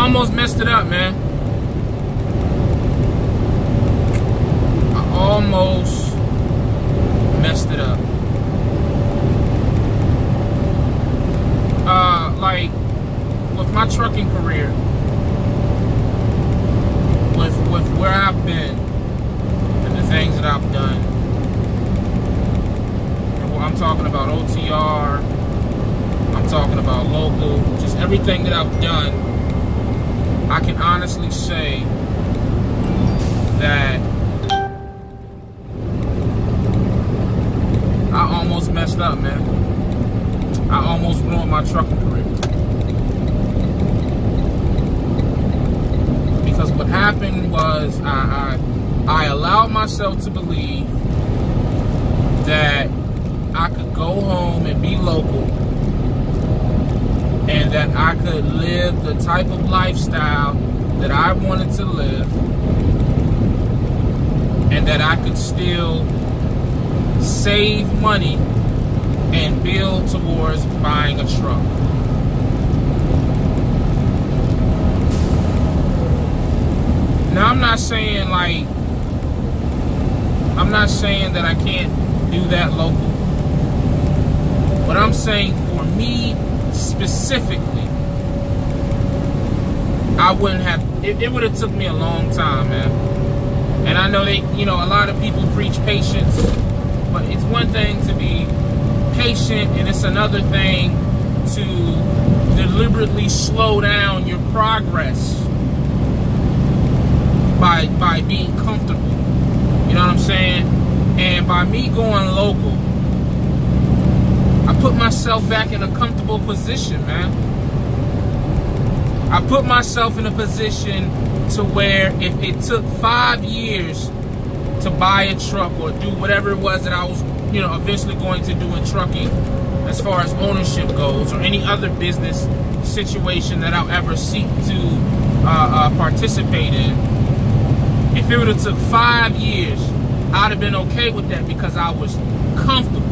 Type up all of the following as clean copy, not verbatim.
almost messed it up, man. I almost messed it up. Like, with my trucking career, with where I've been, and the things that I've done, and I'm talking about OTR, I'm talking about local, just everything that I've done, I can honestly say that I almost messed up, man. I almost ruined my trucking career. Because what happened was I allowed myself to believe that I could go home and be local, and that I could live the type of lifestyle that I wanted to live, and that I could still save money and build towards buying a truck. Now, I'm not saying that I can't do that local. But I'm saying for me specifically, I wouldn't have, it would have took me a long time, man. And I know a lot of people preach patience, but it's one thing to be patient, and it's another thing to deliberately slow down your progress by being comfortable. You know what I'm saying? And by me going local, I put myself back in a comfortable position, man. I put myself in a position to where if it took 5 years to buy a truck or do whatever it was that I was, eventually going to do in trucking, as far as ownership goes, or any other business situation that I'll ever seek to participate in, if it would have took 5 years, I'd have been okay with that because I was comfortable.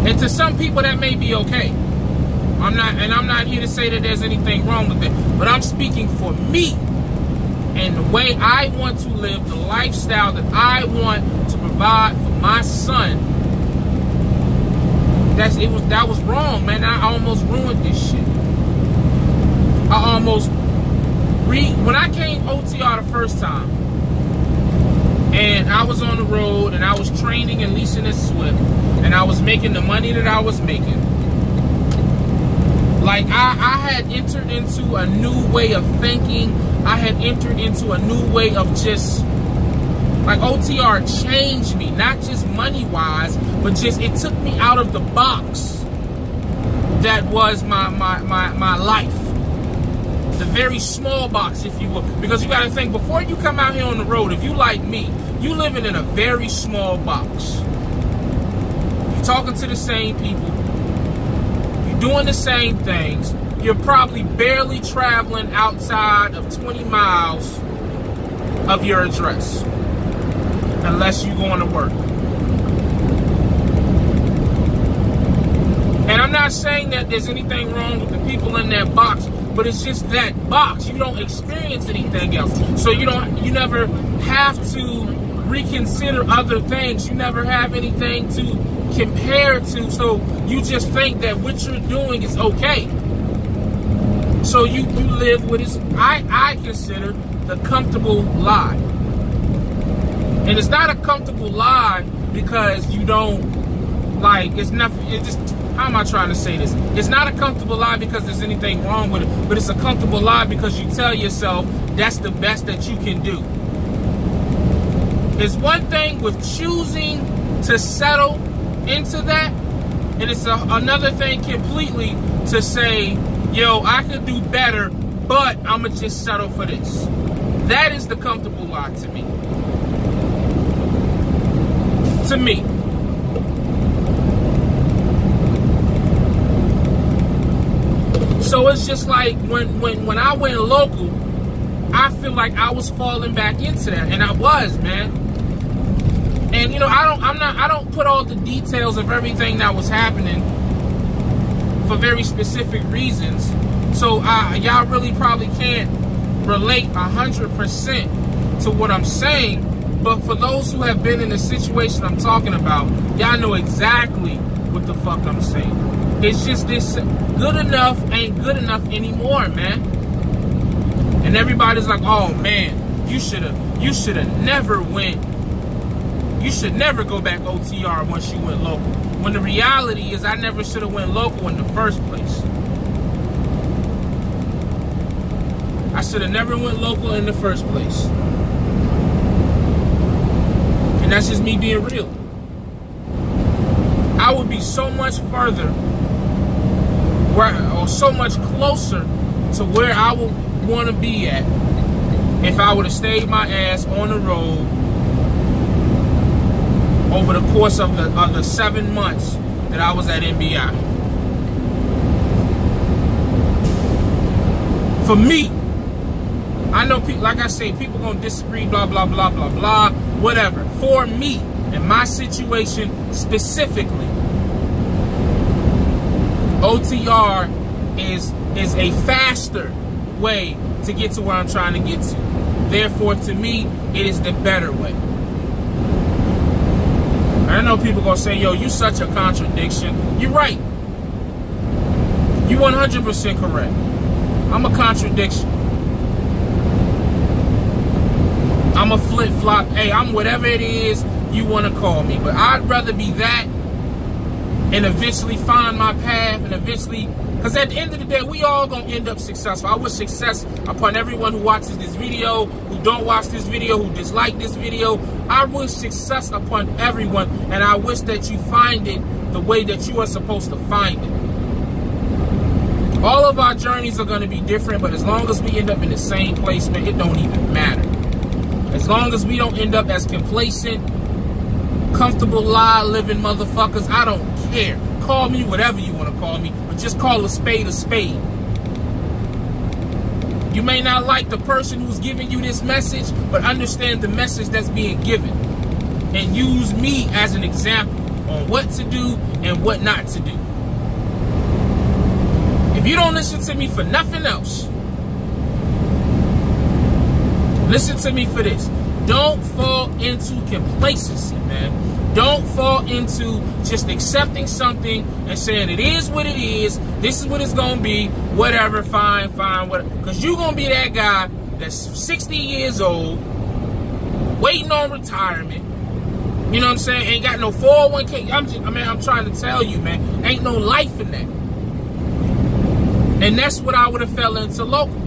And to some people that may be okay. I'm not here to say that there's anything wrong with it, but I'm speaking for me and the way I want to live, the lifestyle that I want to provide for my son. That was wrong, man. I almost ruined this shit. When I came OTR the first time, and I was on the road, and I was training and leasing a Swift, and I was making the money that I was making, like I had entered into a new way of thinking. I had entered into a new way of just, like, OTR changed me, not just money-wise, but just it took me out of the box that was my life. The very small box, if you will. Because you got to think, before you come out here on the road, if you like me, you living in a very small box. You're talking to the same people. You're doing the same things. You're probably barely traveling outside of 20 miles of your address. Unless you're going to work. And I'm not saying that there's anything wrong with the people in that box, but it's just that box. You don't experience anything else. So you never have to reconsider other things. You never have anything to compare to. So you just think that what you're doing is okay. So you live with this, I consider, the comfortable lie. And it's not a comfortable lie because you don't, like, it's nothing, it just, how am I trying to say this? It's not a comfortable lie because there's anything wrong with it, but it's a comfortable lie because you tell yourself that's the best that you can do. It's one thing with choosing to settle into that, and it's another thing completely to say, yo, I could do better, but I'm going to just settle for this. That is the comfortable lie to me. To me. So it's just like when I went local, I feel like I was falling back into that, and I was, man. And I don't put all the details of everything that was happening for very specific reasons. So y'all really probably can't relate 100% to what I'm saying. But for those who have been in the situation I'm talking about, y'all know exactly what the fuck I'm saying. It's just this good enough ain't good enough anymore, man. And everybody's like, oh man, you should have never went. You should never go back OTR once you went local. When the reality is I never should have went local in the first place. I should have never went local in the first place. And that's just me being real. I would be so much further, or so much closer to where I would want to be at if I would have stayed my ass on the road over the course of the 7 months that I was at NBI. For me, I know people, like I say, people gonna disagree, blah, blah, blah, blah, blah, whatever. For me, in my situation specifically, OTR is a faster way to get to where I'm trying to get to. Therefore, to me, it is the better way. I know people gonna say, yo, you such a contradiction. You're right. You 100% correct. I'm a contradiction. I'm a flip-flop. Hey, I'm whatever it is you want to call me. But I'd rather be that and eventually find my path and eventually... Because at the end of the day, we all going to end up successful. I wish success upon everyone who watches this video, who don't watch this video, who dislike this video. I wish success upon everyone, and I wish that you find it the way that you are supposed to find it. All of our journeys are going to be different, but as long as we end up in the same place, man, it don't even matter. As long as we don't end up as complacent, comfortable, lie-living motherfuckers, I don't care. Call me whatever you want to call me, but just call a spade a spade. You may not like the person who's giving you this message, but understand the message that's being given. And use me as an example on what to do and what not to do. If you don't listen to me for nothing else, listen to me for this. Don't fall into complacency, man. Don't fall into just accepting something and saying it is what it is. This is what it's going to be. Whatever, fine, whatever. Because you're going to be that guy that's 60 years old, waiting on retirement. You know what I'm saying? Ain't got no 401k. I'm trying to tell you, man. Ain't no life in that. And that's what I would have fell into local.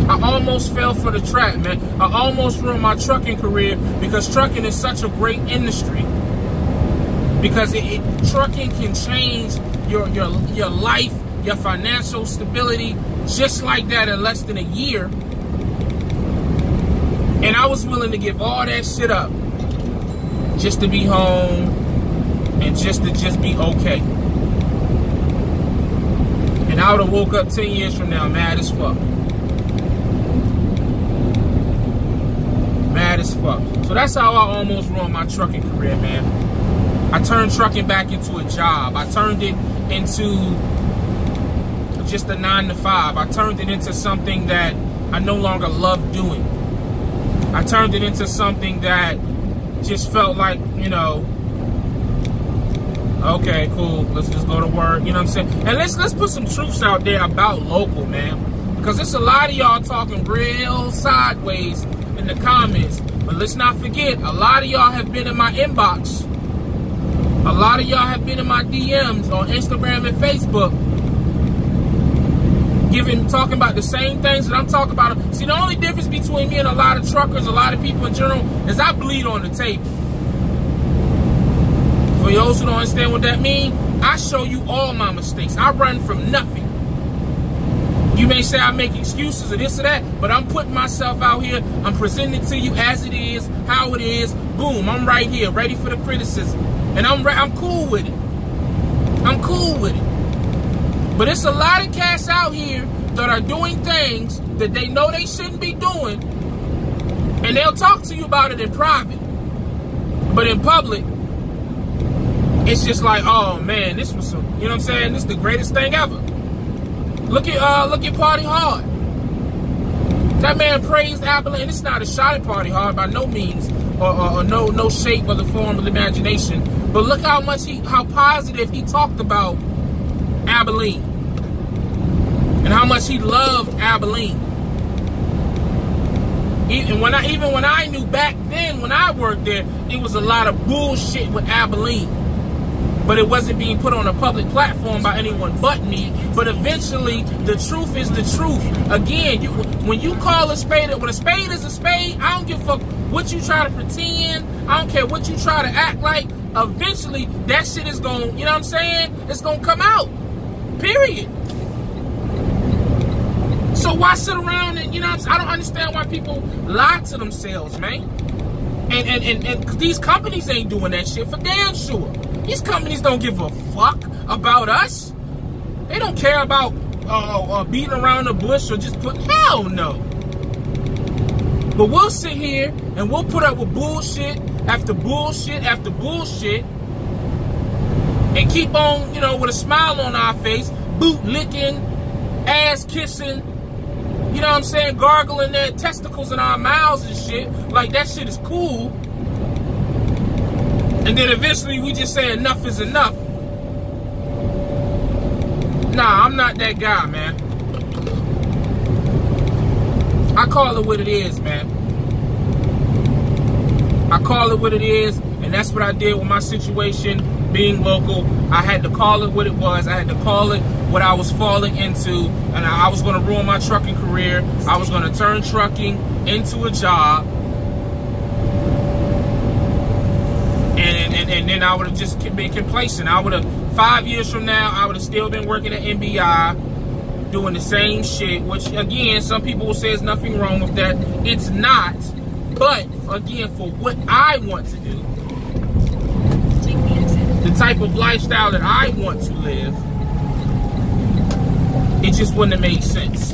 I almost fell for the trap, man. I almost ruined my trucking career because trucking is such a great industry. Because trucking can change your life, your financial stability, just like that in less than a year. And I was willing to give all that shit up just to be home and just to be okay. And I would have woke up 10 years from now mad as fuck. Mad as fuck. So that's how I almost ruined my trucking career, man. I turned trucking back into a job. I turned it into just a 9 to 5. I turned it into something that I no longer love doing. I turned it into something that just felt like, you know, okay, cool, let's just go to work, you know what I'm saying? And let's put some truths out there about local, man. Because there's a lot of y'all talking real sideways in the comments. But let's not forget, a lot of y'all have been in my inbox. A lot of y'all have been in my DMs on Instagram and Facebook. Talking about the same things that I'm talking about. See, the only difference between me and a lot of truckers, a lot of people in general, is I bleed on the table. For those who don't understand what that means, I show you all my mistakes. I run from nothing. You may say I make excuses or this or that, but I'm putting myself out here. I'm presenting it to you as it is, how it is. Boom, I'm right here, ready for the criticism. And I'm cool with it. I'm cool with it. But it's a lot of cats out here that are doing things that they know they shouldn't be doing, and they'll talk to you about it in private. But in public, it's just like, oh man, this was some, you know what I'm saying? This is the greatest thing ever. Look at Party Hard. That man praised Abilene. It's not a shot at Party Hard by no means, or no shape or the form of the imagination. But look how positive he talked about Abilene, and how much he loved Abilene. Even when I knew back then, when I worked there, it was a lot of bullshit with Abilene. But it wasn't being put on a public platform by anyone but me. But eventually, the truth is the truth. Again, when you call a spade, when a spade is a spade, I don't give a fuck what you try to pretend. I don't care what you try to act like. Eventually, that shit is going, you know what I'm saying? It's going to come out. Period. So why sit around and, you know what I'm saying? I don't understand why people lie to themselves, man. And these companies ain't doing that shit for damn sure. These companies don't give a fuck about us. They don't care about beating around the bush or just hell no. But we'll sit here and we'll put up with bullshit after bullshit after bullshit and keep on, you know, with a smile on our face, boot licking, ass kissing, you know what I'm saying, gargling their testicles in our mouths and shit. Like, that shit is cool. And then eventually we just say enough is enough. Nah, I'm not that guy, man. I call it what it is, man. I call it what it is, and that's what I did with my situation being local. I had to call it what it was. I had to call it what I was falling into, and I was going to ruin my trucking career. I was going to turn trucking into a job. And then I would have just been complacent. I would have, 5 years from now, I would have still been working at NBI, doing the same shit, which, again, some people will say there's nothing wrong with that. It's not. But, again, for what I want to do, the type of lifestyle that I want to live, it just wouldn't have made sense.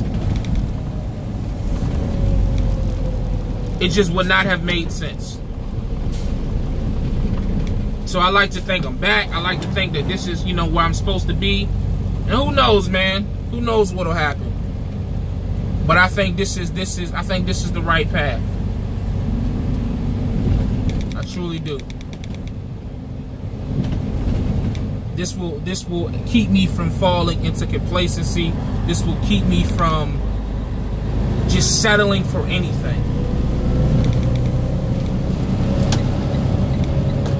It just would not have made sense. So I like to think I'm back. I like to think that this is, you know, where I'm supposed to be. And who knows, man? Who knows what'll happen? But I think this is the right path. I truly do. This will keep me from falling into complacency. This will keep me from just settling for anything.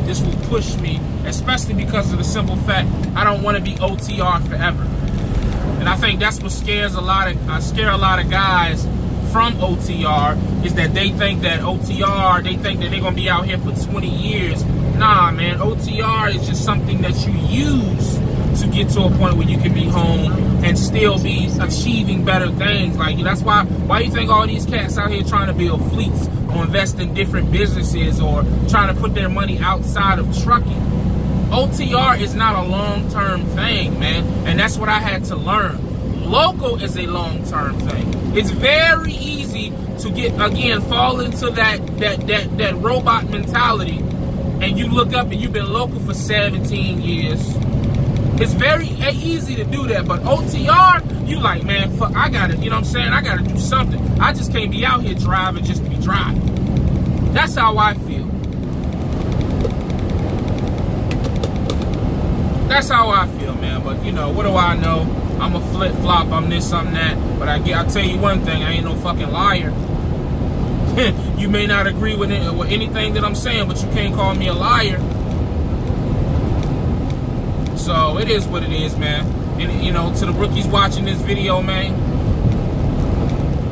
This will push me, especially because of the simple fact I don't want to be OTR forever. And I think that's what scare a lot of guys from OTR, is that they think that OTR, they think that they're gonna be out here for 20 years. Nah, man, OTR is just something that you use to get to a point where you can be home and still be achieving better things. Like, that's why you think all these cats out here trying to build fleets or invest in different businesses or trying to put their money outside of trucking. OTR is not a long-term thing, man, and that's what I had to learn. Local is a long-term thing. It's very easy to fall into that robot mentality, and you look up and you've been local for 17 years. It's very easy to do that, but OTR, you like, man, fuck, I gotta, you know what I'm saying? I gotta do something. I just can't be out here driving just to be driving. That's how I feel. That's how I feel, man. But, you know, what do I know? I'm a flip-flop, I'm this, I'm that. But I'll tell you one thing, I ain't no fucking liar. You may not agree with anything that I'm saying, but you can't call me a liar. So it is what it is, man. And, you know, to the rookies watching this video, man,